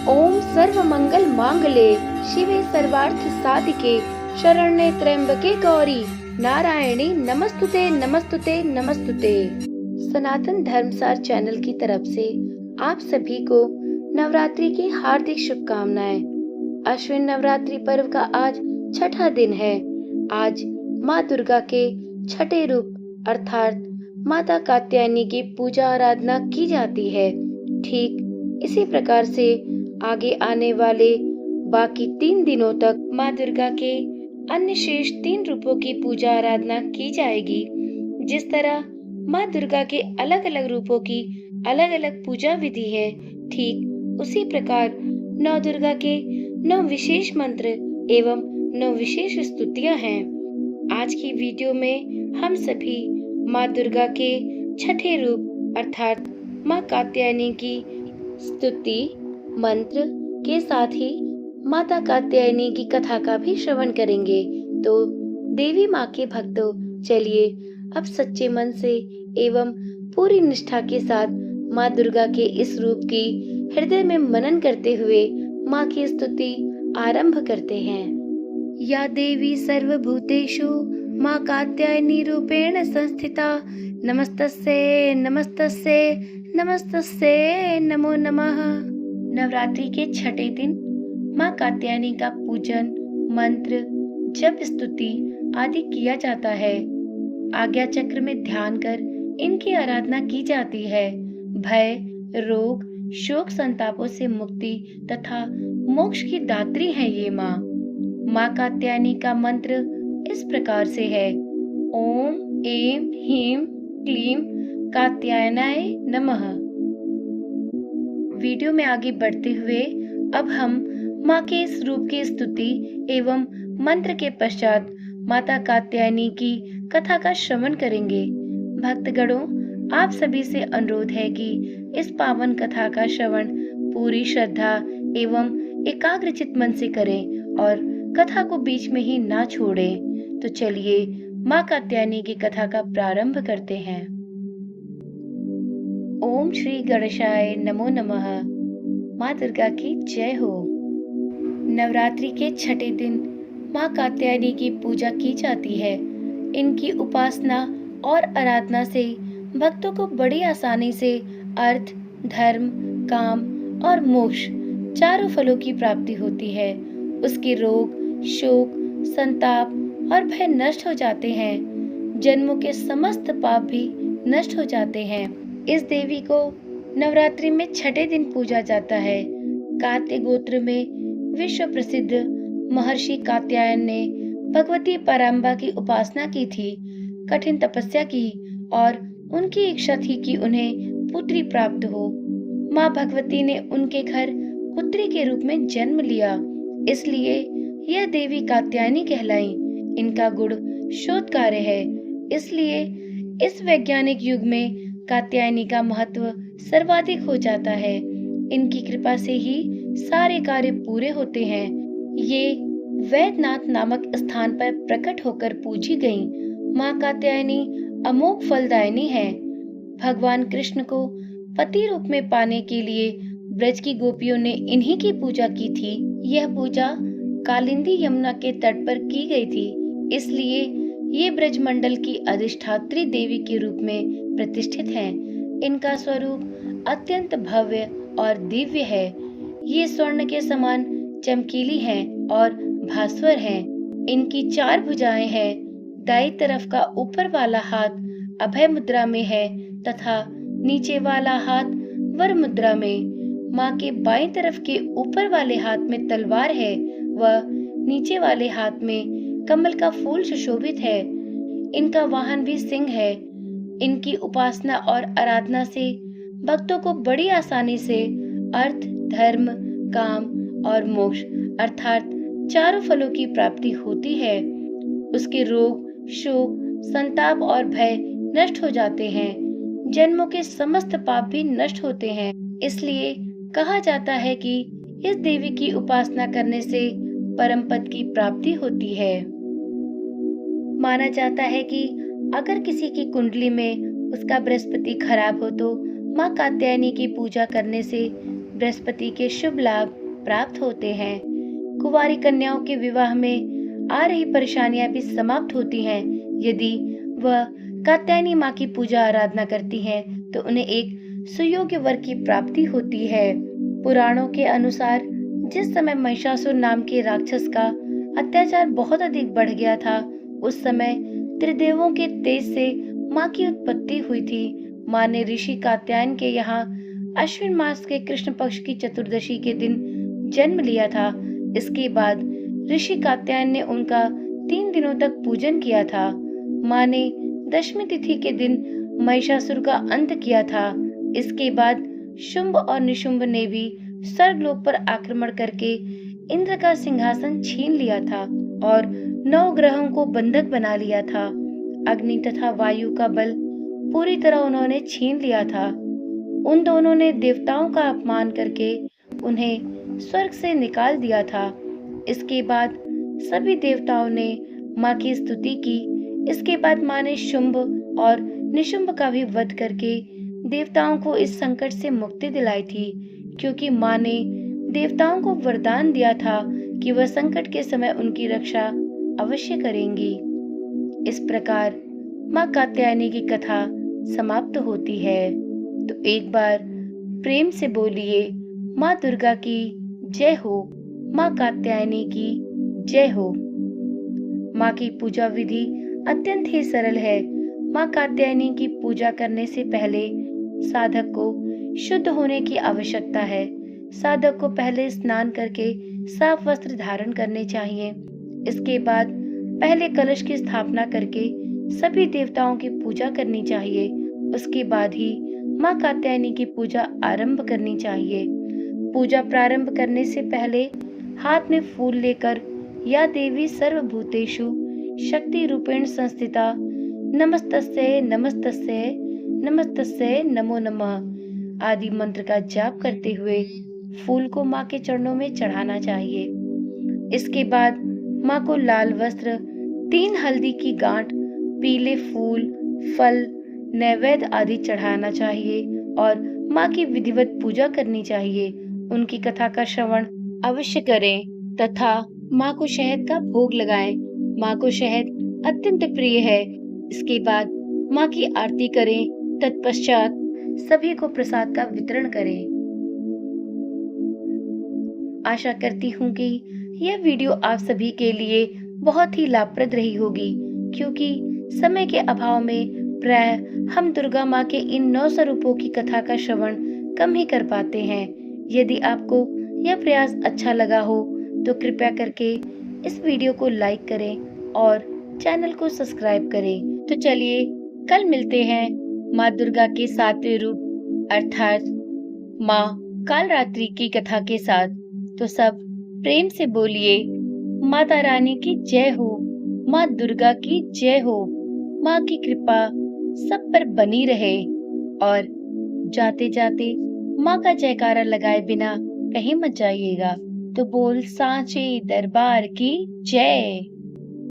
ओम सर्व मंगल मांगल्ये शिवे सर्वार्थ साधिके शरण्ये त्र्यंबके गौरी नारायणी नमस्तुते नमस्तुते नमस्तुते। सनातन धर्मसार चैनल की तरफ से आप सभी को नवरात्रि की हार्दिक शुभकामनाएं। अश्विन नवरात्रि पर्व का आज छठा दिन है। आज माँ दुर्गा के छठे रूप अर्थात माता कात्यायनी की पूजा आराधना की जाती है। ठीक इसी प्रकार से आगे आने वाले बाकी 3 दिनों तक माँ दुर्गा के अन्य शेष 3 रूपों की पूजा आराधना की जाएगी। जिस तरह माँ दुर्गा के अलग अलग रूपों की अलग अलग पूजा विधि है, ठीक उसी प्रकार नौ दुर्गा के 9 विशेष मंत्र एवं 9 विशेष स्तुतियाँ हैं। आज की वीडियो में हम सभी माँ दुर्गा के छठे रूप अर्थात माँ कात्यायनी की स्तुति मंत्र के साथ ही माता कात्यायनी की कथा का भी श्रवण करेंगे। तो देवी माँ के भक्तों, चलिए अब सच्चे मन से एवं पूरी निष्ठा के साथ माँ दुर्गा के इस रूप की हृदय में मनन करते हुए माँ की स्तुति आरंभ करते हैं। या देवी सर्वभूतेषु माँ कात्यायनी रूपेण संस्थिता नमस्तस्यै नमस्तस्यै नमस्तस्यै नमो नमः। नवरात्रि के छठे दिन माँ कात्यायनी का पूजन, मंत्र, जप, स्तुति आदि किया जाता है। आज्ञा चक्र में ध्यान कर इनकी आराधना की जाती है। भय, रोग, शोक, संतापों से मुक्ति तथा मोक्ष की दात्री है ये माँ। माँ कात्यायनी का मंत्र इस प्रकार से है। ओम ऐं ह्रीं क्लीं कात्यायनाय नमः। वीडियो में आगे बढ़ते हुए अब हम माँ के इस रूप की स्तुति एवं मंत्र के पश्चात माता कात्यायनी की कथा का श्रवण करेंगे। भक्तगणों, आप सभी से अनुरोध है कि इस पावन कथा का श्रवण पूरी श्रद्धा एवं एकाग्रचित मन से करें और कथा को बीच में ही ना छोड़ें। तो चलिए माँ कात्यायनी की कथा का प्रारंभ करते हैं। ओम श्री गणेशाय नमो नमः। माँ दुर्गा की जय हो। नवरात्रि के छठे दिन माँ कात्यायनी की पूजा की जाती है। इनकी उपासना और आराधना से भक्तों को बड़ी आसानी से अर्थ, धर्म, काम और मोक्ष चारों फलों की प्राप्ति होती है। उसके रोग, शोक, संताप और भय नष्ट हो जाते हैं। जन्मों के समस्त पाप भी नष्ट हो जाते हैं। इस देवी को नवरात्रि में छठे दिन पूजा जाता है। कात्य गोत्र में विश्व प्रसिद्ध महर्षि कात्यायन ने भगवती पराम्बा की उपासना की थी, कठिन तपस्या की और उनकी इच्छा थी कि उन्हें पुत्री प्राप्त हो। माँ भगवती ने उनके घर पुत्री के रूप में जन्म लिया, इसलिए यह देवी कात्यायनी कहलाई। इनका गुण शोध कार्य है, इसलिए इस वैज्ञानिक युग में कात्यायनी का महत्व सर्वाधिक हो जाता है। इनकी कृपा से ही सारे कार्य पूरे होते हैं। ये वैद्यनाथ नामक स्थान पर प्रकट होकर पूजी गईं। माँ कात्यायनी अमोघ फलदायिनी है। भगवान कृष्ण को पति रूप में पाने के लिए ब्रज की गोपियों ने इन्हीं की पूजा की थी। यह पूजा कालिंदी यमुना के तट पर की गई थी, इसलिए ये ब्रज मंडल की अधिष्ठात्री देवी के रूप में प्रतिष्ठित हैं। इनका स्वरूप अत्यंत भव्य और दिव्य है। ये स्वर्ण के समान चमकीली हैं और भास्वर हैं। इनकी 4 भुजाएं हैं। दाईं तरफ का ऊपर वाला हाथ अभय मुद्रा में है तथा नीचे वाला हाथ वर मुद्रा में। माँ के बाईं तरफ के ऊपर वाले हाथ में तलवार है व नीचे वाले हाथ में कमल का फूल सुशोभित है। इनका वाहन भी सिंह है। इनकी उपासना और आराधना से भक्तों को बड़ी आसानी से अर्थ, धर्म, काम और मोक्ष अर्थात चारों फलों की प्राप्ति होती है। उसके रोग, शोक, संताप और भय नष्ट हो जाते हैं। जन्मों के समस्त पाप भी नष्ट होते हैं। इसलिए कहा जाता है कि इस देवी की उपासना करने से परम पद की प्राप्ति होती है। माना जाता है कि अगर किसी की कुंडली में उसका बृहस्पति खराब हो तो माँ कात्यायनी की पूजा करने से बृहस्पति के शुभ लाभ प्राप्त होते हैं। कुंवारी कन्याओं के विवाह में आ रही परेशानियां भी समाप्त होती हैं। यदि वह कात्यायनी माँ की पूजा आराधना करती हैं तो उन्हें एक सुयोग्य वर की प्राप्ति होती है। पुराणों के अनुसार जिस समय महिषासुर नाम के राक्षस का अत्याचार बहुत अधिक बढ़ गया था, उस समय त्रिदेवों के तेज से माँ की उत्पत्ति हुई थी। माँ ने ऋषि कात्यायन के यहाँ अश्विन मास के कृष्ण पक्ष की चतुर्दशी के दिन जन्म लिया था। इसके बाद ऋषि कात्यायन ने उनका 3 दिनों तक पूजन किया था। माँ ने दशमी तिथि के दिन महिषासुर का अंत किया था। इसके बाद शुंभ और निशुंभ ने भी स्वर्गलोक पर आक्रमण करके इंद्र का सिंहासन छीन लिया था और 9 ग्रहों को बंधक बना लिया था। अग्नि तथा वायु का बल पूरी तरह उन्होंने छीन लिया था। उन दोनों ने देवताओं का अपमान करके उन्हें स्वर्ग से निकाल दिया था। इसके बाद सभी देवताओं ने माँ की स्तुति की। इसके बाद माँ ने शुंभ और निशुंभ का भी वध करके देवताओं को इस संकट से मुक्ति दिलाई थी, क्योंकि माँ ने देवताओं को वरदान दिया था कि वह संकट के समय उनकी रक्षा अवश्य करेंगी। इस प्रकार माँ कात्यायनी की कथा समाप्त होती है। तो एक बार प्रेम से बोलिए, माँ दुर्गा की जय हो, माँ कात्यायनी की जय हो। माँ की पूजा विधि अत्यंत ही सरल है। माँ कात्यायनी की पूजा करने से पहले साधक को शुद्ध होने की आवश्यकता है। साधक को पहले स्नान करके साफ वस्त्र धारण करने चाहिए। इसके बाद पहले कलश की स्थापना करके सभी देवताओं की पूजा करनी चाहिए। उसके बाद ही माँ कात्यायनी की पूजा आरंभ करनी चाहिए। पूजा प्रारंभ करने से पहले हाथ में फूल लेकर या देवी सर्वभूतेषु शक्ति रूपेण संस्थिता नमस्तस्यै नमस्तस्यै नमस्तस्यै नमो नमः आदि मंत्र का जाप करते हुए फूल को माँ के चरणों में चढ़ाना चाहिए। इसके बाद माँ को लाल वस्त्र, 3 हल्दी की गांठ, पीले फूल, फल, नैवेद्य आदि चढ़ाना चाहिए और माँ की विधिवत पूजा करनी चाहिए। उनकी कथा का श्रवण अवश्य करें तथा माँ को शहद का भोग लगाएं। माँ को शहद अत्यंत प्रिय है। इसके बाद माँ की आरती करें। तत्पश्चात सभी को प्रसाद का वितरण करें। आशा करती हूँ कि यह वीडियो आप सभी के लिए बहुत ही लाभप्रद रही होगी, क्योंकि समय के अभाव में प्रायः हम दुर्गा माँ के इन 9 स्वरूपों की कथा का श्रवण कम ही कर पाते हैं। यदि आपको यह प्रयास अच्छा लगा हो तो कृपया करके इस वीडियो को लाइक करें और चैनल को सब्सक्राइब करें। तो चलिए कल मिलते हैं माँ दुर्गा के 7वें रूप अर्थात माँ कालरात्रि की कथा के साथ। तो सब प्रेम से बोलिए, माता रानी की जय हो, माँ दुर्गा की जय हो। माँ की कृपा सब पर बनी रहे। और जाते जाते माँ का जयकारा लगाए बिना कहीं मत जाइएगा। तो बोल सांचे दरबार की जय।